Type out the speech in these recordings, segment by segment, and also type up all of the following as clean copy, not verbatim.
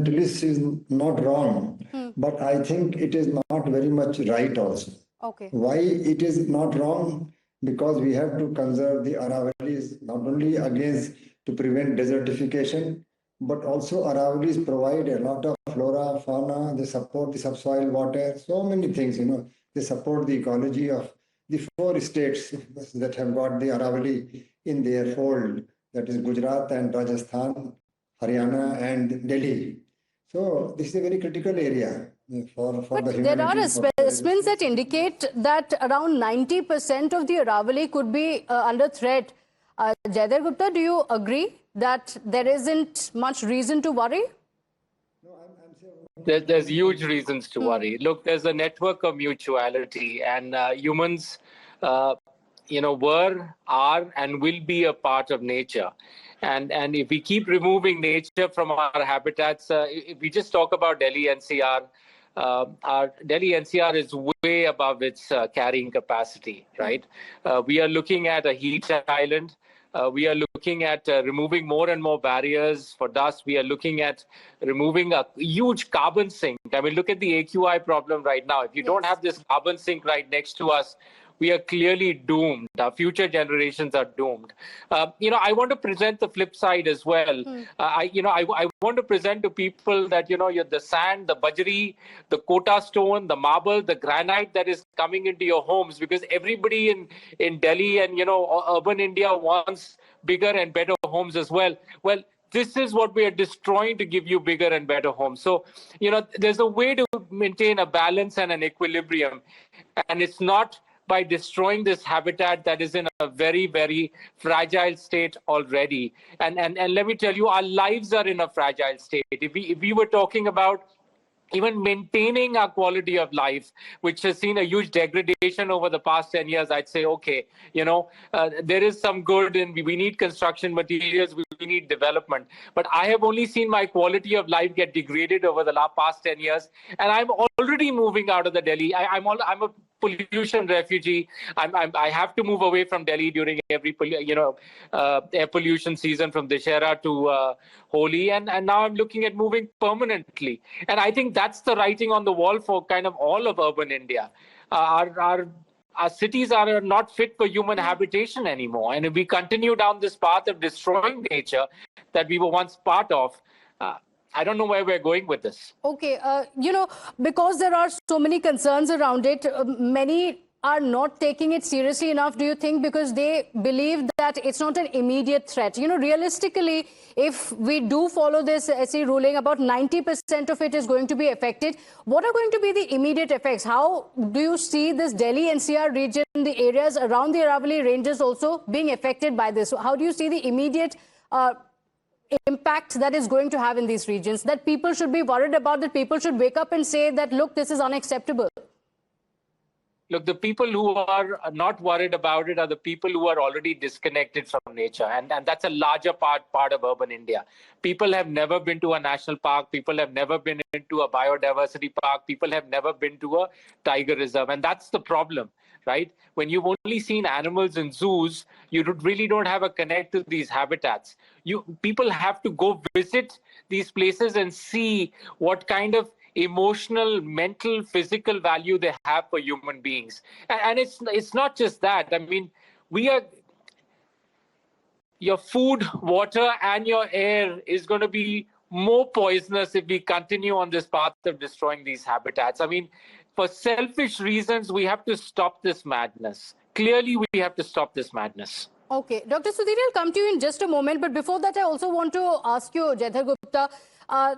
environmentalist is not wrong, but I think it is not very much right also. Okay. Why it is not wrong? Because we have to conserve the Aravallis not only against to prevent desertification, but also Aravallis provide a lot of flora, fauna, they support the subsoil water, so many things, they support the ecology of the four states that have got the Aravalli in their fold, that is Gujarat and Rajasthan, Haryana and Delhi. So this is a very critical area for the humanity. There are assessments that indicate that around 90% of the Aravalli could be under threat. Jayadhar Gupta, do you agree that there isn't much reason to worry? There's huge reasons to worry. Look, there's a network of mutuality, and humans, were, are, and will be a part of nature. And if we keep removing nature from our habitats, if we just talk about Delhi-NCR, our Delhi-NCR is way above its carrying capacity, right? We are looking at a heat island. We are looking at removing more and more barriers for dust. We are looking at removing a huge carbon sink. I mean, look at the AQI problem right now. If you don't have this carbon sink right next to us, we are clearly doomed. Our future generations are doomed. I want to present the flip side as well. I want to present to people that, the sand, the bajri, the kota stone, the marble, the granite that is coming into your homes, because everybody in Delhi and, urban India wants bigger and better homes as well. Well, this is what we are destroying to give you bigger and better homes. So, there's a way to maintain a balance and an equilibrium. And it's not by destroying this habitat that is in a very, very fragile state already. And let me tell you, our lives are in a fragile state. If we were talking about even maintaining our quality of life, which has seen a huge degradation over the past 10 years, I'd say, okay, there is some good, and we need construction materials, we need development. But I have only seen my quality of life get degraded over the past 10 years, and I'm already moving out of the Delhi. I'm a pollution refugee. I have to move away from Delhi during every air pollution season, from Dussehra to Holi, and now I'm looking at moving permanently. And I think that's the writing on the wall for kind of all of urban India. Our cities are not fit for human habitation anymore, and if we continue down this path of destroying nature that we were once part of, I don't know where we're going with this. Okay, because there are so many concerns around it, many are not taking it seriously enough, do you think, because they believe that it's not an immediate threat? Realistically, if we do follow this SE ruling, about 90% of it is going to be affected. What are going to be the immediate effects? How do you see this Delhi-NCR region, the areas around the Aravalli ranges also being affected by this? How do you see the immediate impact that is going to have in these regions, that people should be worried about, that people should wake up and say that, look, this is unacceptable? Look, the people who are not worried about it are the people who are already disconnected from nature. And that's a larger part of urban India. People have never been to a national park. People have never been into a biodiversity park. People have never been to a tiger reserve. And that's the problem, right? When you've only seen animals in zoos, you really don't have a connect to these habitats. People have to go visit these places and see what kind of emotional, mental, physical value they have for human beings. And it's not just that. I mean, your food, water, and your air is going to be more poisonous if we continue on this path of destroying these habitats. I mean, for selfish reasons, we have to stop this madness. Clearly, we have to stop this madness. Okay. Dr. Sudhir, I'll come to you in just a moment. But before that, I also want to ask you, Jayadhar Gupta,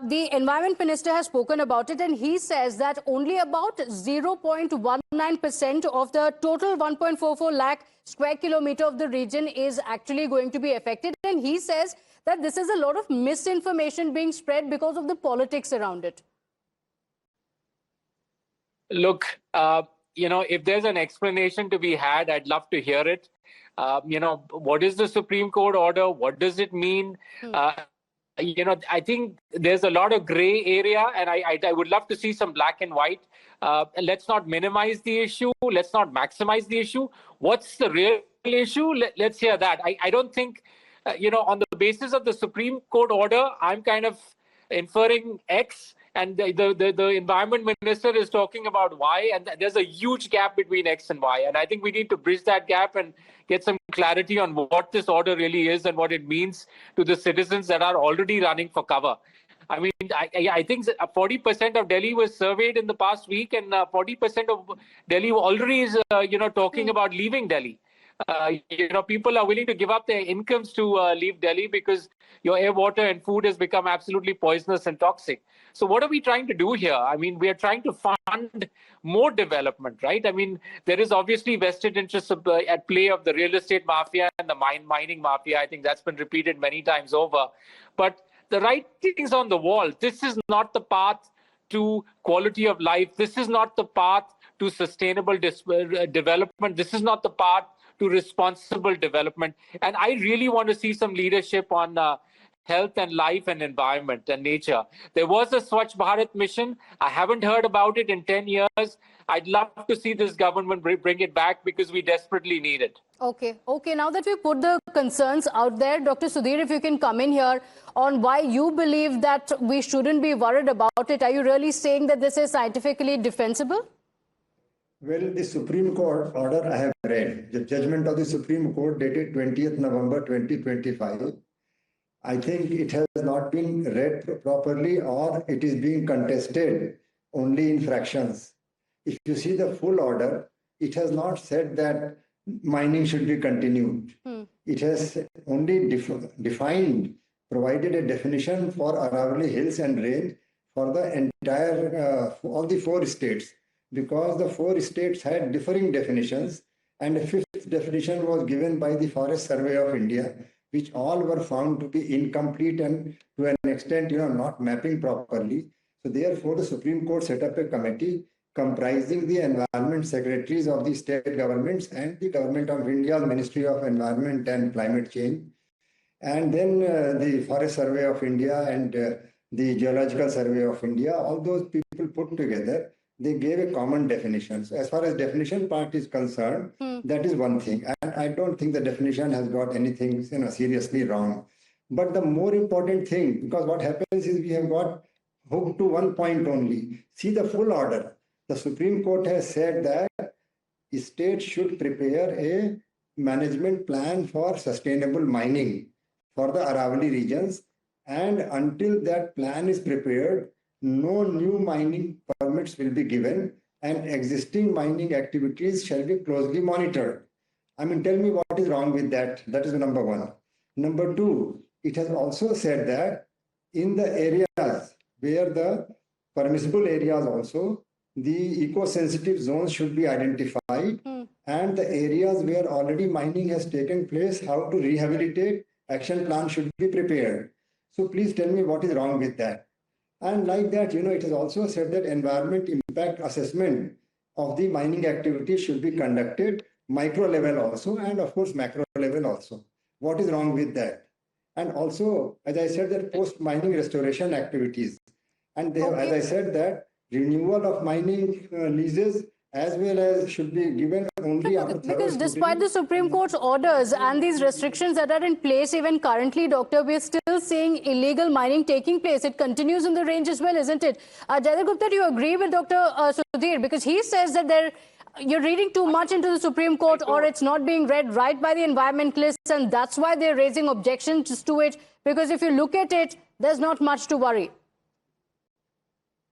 the Environment Minister has spoken about it, and he says that only about 0.19% of the total 1.44 lakh square kilometer of the region is actually going to be affected. And he says that this is a lot of misinformation being spread because of the politics around it. Look, if there's an explanation to be had, I'd love to hear it. What is the Supreme Court order? What does it mean? I think there's a lot of gray area, and I would love to see some black and white. Let's not minimize the issue. Let's not maximize the issue. What's the real issue? Let's hear that. I don't think, on the basis of the Supreme Court order, I'm kind of inferring X, and the environment minister is talking about Y, and there's a huge gap between X and Y. And I think we need to bridge that gap and get some clarity on what this order really is and what it means to the citizens that are already running for cover. I mean, I think 40% of Delhi was surveyed in the past week, and 40% of Delhi already is, talking about leaving Delhi. People are willing to give up their incomes to leave Delhi because your air, water, and food has become absolutely poisonous and toxic. So what are we trying to do here? I mean, we are trying to fund more development, right? I mean, there is obviously vested interest at play of the real estate mafia and the mining mafia. I think that's been repeated many times over. But the writing's on the wall. This is not the path to quality of life. This is not the path to sustainable development. This is not the path to responsible development. And I really want to see some leadership on health and life and environment and nature. There was a Swachh Bharat mission. I haven't heard about it in 10 years. I'd love to see this government bring it back because we desperately need it. Okay. Now that we put the concerns out there, Dr. Sudhir, if you can come in here on why you believe that we shouldn't be worried about it. Are you really saying that this is scientifically defensible? Well, the Supreme Court order I have read, the judgment of the Supreme Court dated 20th November 2025, I think it has not been read properly, or it is being contested only in fractions. If you see the full order, it has not said that mining should be continued. It has only defined, provided a definition for Aravalli Hills and range for the entire, all the 4 states. Because the 4 states had differing definitions, and a 5th definition was given by the Forest Survey of India, which all were found to be incomplete and to an extent, not mapping properly. So therefore, the Supreme Court set up a committee comprising the environment secretaries of the state governments and the Government of India's Ministry of Environment and Climate Change, and then the Forest Survey of India and the Geological Survey of India. All those people put together, they gave a common definition. So as far as definition part is concerned, that is one thing. And I don't think the definition has got anything seriously wrong. But the more important thing, because what happens is we have got hooked to one point only. See the full order. The Supreme Court has said that states should prepare a management plan for sustainable mining for the Aravalli regions. And until that plan is prepared, no new mining permits will be given, and existing mining activities shall be closely monitored. I mean, tell me what is wrong with that. That is number one. Number two, it has also said that in the areas where the permissible areas also, the eco-sensitive zones should be identified, and the areas where already mining has taken place, how to rehabilitate, action plan should be prepared. So please tell me what is wrong with that. And like that, it has also said that environment impact assessment of the mining activity should be conducted, micro level also, and of course, macro level also. What is wrong with that? And also, as I said, that post-mining restoration activities. And they have, as I said, that renewal of mining leases as well as should be given only after because despite the Supreme Court's orders and these restrictions that are in place even currently, Doctor, we're still seeing illegal mining taking place. It continues in the range as well, isn't it? Jayadar Gupta, do you agree with Dr. Sudhir? Because he says that you're reading too much into the Supreme Court, or it's not being read right by the environmentalists, and that's why they're raising objections to it. Because if you look at it, there's not much to worry.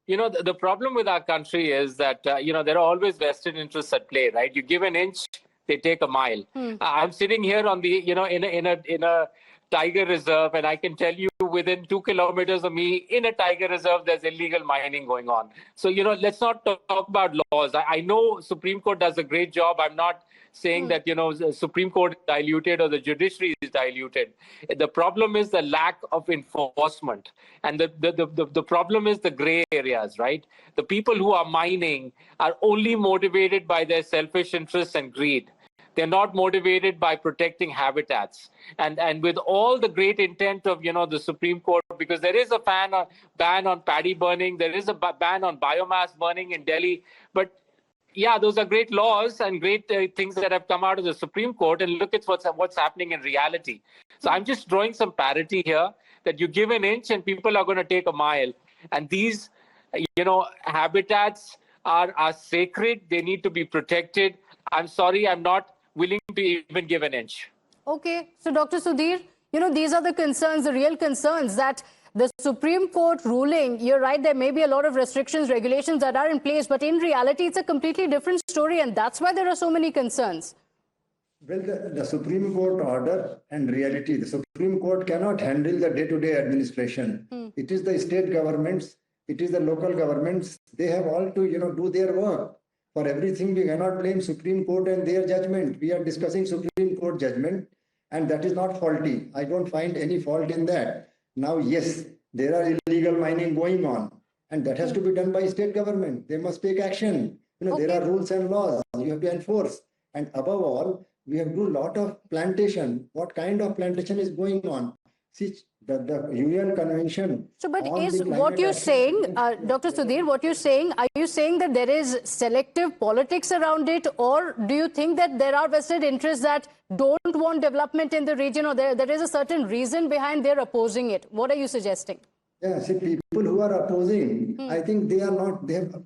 The problem with our country is that, there are always vested interests at play, right? You give an inch, they take a mile. I'm sitting here on the, in a tiger reserve, and I can tell you within 2 kilometers of me in a tiger reserve, there's illegal mining going on. So, let's not talk about laws. I know Supreme Court does a great job. I'm not saying that, the Supreme Court is diluted or the judiciary is diluted. The problem is the lack of enforcement. And the problem is the gray areas, right? The people who are mining are only motivated by their selfish interests and greed. They're not motivated by protecting habitats. And with all the great intent of, the Supreme Court, because there is a ban on paddy burning, there is a ban on biomass burning in Delhi, but yeah, those are great laws and great things that have come out of the Supreme Court, and look at what's happening in reality. So I'm just drawing some parity here. that you give an inch and people are going to take a mile. And these, habitats are sacred. They need to be protected. I'm sorry, I'm not willing to even give an inch. Okay, so Dr. Sudhir, these are the concerns, the real concerns, that the Supreme Court ruling, you're right, there may be a lot of restrictions, regulations that are in place, but in reality, it's a completely different story, and that's why there are so many concerns. Well, the Supreme Court order and reality, the Supreme Court cannot handle the day-to-day administration. It is the state governments, it is the local governments, they have all to, do their work. For everything, we cannot blame Supreme Court and their judgment. We are discussing Supreme Court judgment, and that is not faulty. I don't find any fault in that. Now, yes, there are illegal mining going on, and that has to be done by state government. They must take action. There are rules and laws you have to enforce. And above all, we have to do a lot of plantation. What kind of plantation is going on? See, the UN Convention. So, but is what you're saying, Dr. Sudhir, what you're saying, are you saying that there is selective politics around it, or do you think that there are vested interests that don't want development in the region, or there is a certain reason behind their opposing it? What are you suggesting? Yeah, see, people who are opposing, I think they have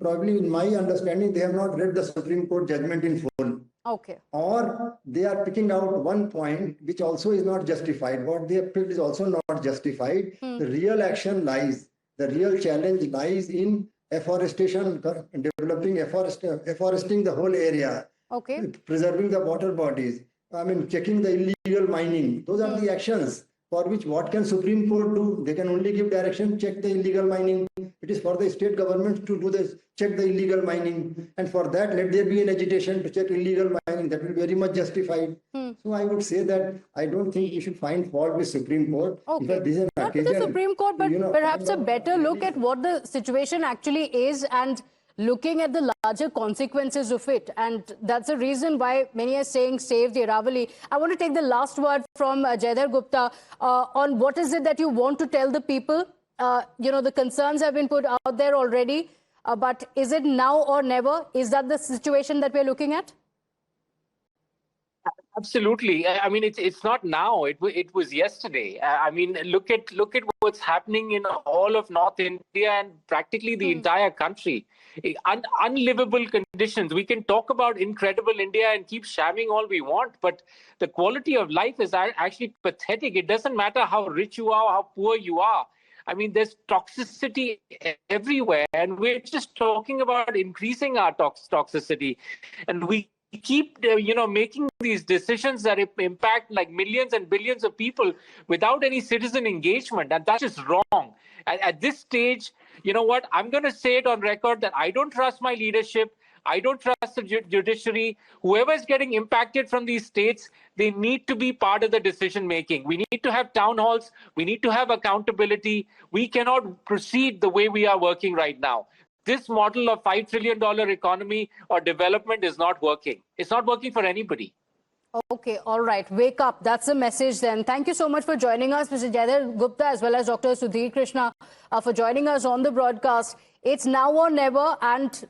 probably, in my understanding, they have not read the Supreme Court judgment in full. Okay. Or they are picking out one point which also is not justified. What they have picked is also not justified. The real action lies, the real challenge lies in afforestation, afforesting the whole area, preserving the water bodies, checking the illegal mining. Those are the actions for which what can Supreme Court do? They can only give direction, check the illegal mining. It is for the state government to do this, check the illegal mining. And for that, let there be an agitation to check illegal mining. That will be very much justified. So I would say that I don't think you should find fault with Supreme Court. Okay. Not with the Supreme Court, but perhaps a better look at what the situation actually is and looking at the larger consequences of it. And that's the reason why many are saying save the Aravalli. I want to take the last word from Jaydhar Gupta on what is it that you want to tell the people. The concerns have been put out there already, but is it now or never? Is that the situation that we're looking at? Absolutely. I mean, it's not now. It was yesterday. I mean, look at what's happening in all of North India and practically the entire country. Unlivable conditions. We can talk about incredible India and keep shamming all we want, but the quality of life is actually pathetic. It doesn't matter how rich you are, how poor you are. I mean, there's toxicity everywhere, and we're just talking about increasing our toxicity, and we keep making these decisions that impact like millions and billions of people without any citizen engagement, and that's just wrong. At this stage, you know what, I'm going to say it on record that I don't trust my leadership. I don't trust the judiciary. Whoever is getting impacted from these states, they need to be part of the decision making. We need to have town halls. We need to have accountability. We cannot proceed the way we are working right now. This model of $5 trillion economy or development is not working. It's not working for anybody. Okay, all right. Wake up. That's the message then. Thank you so much for joining us, Mr. Jaydhar Gupta, as well as Dr. Sudhir Krishna, for joining us on the broadcast. It's now or never, and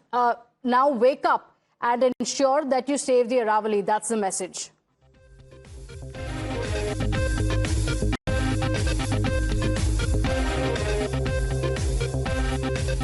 now wake up and ensure that you save the Aravalli. That's the message.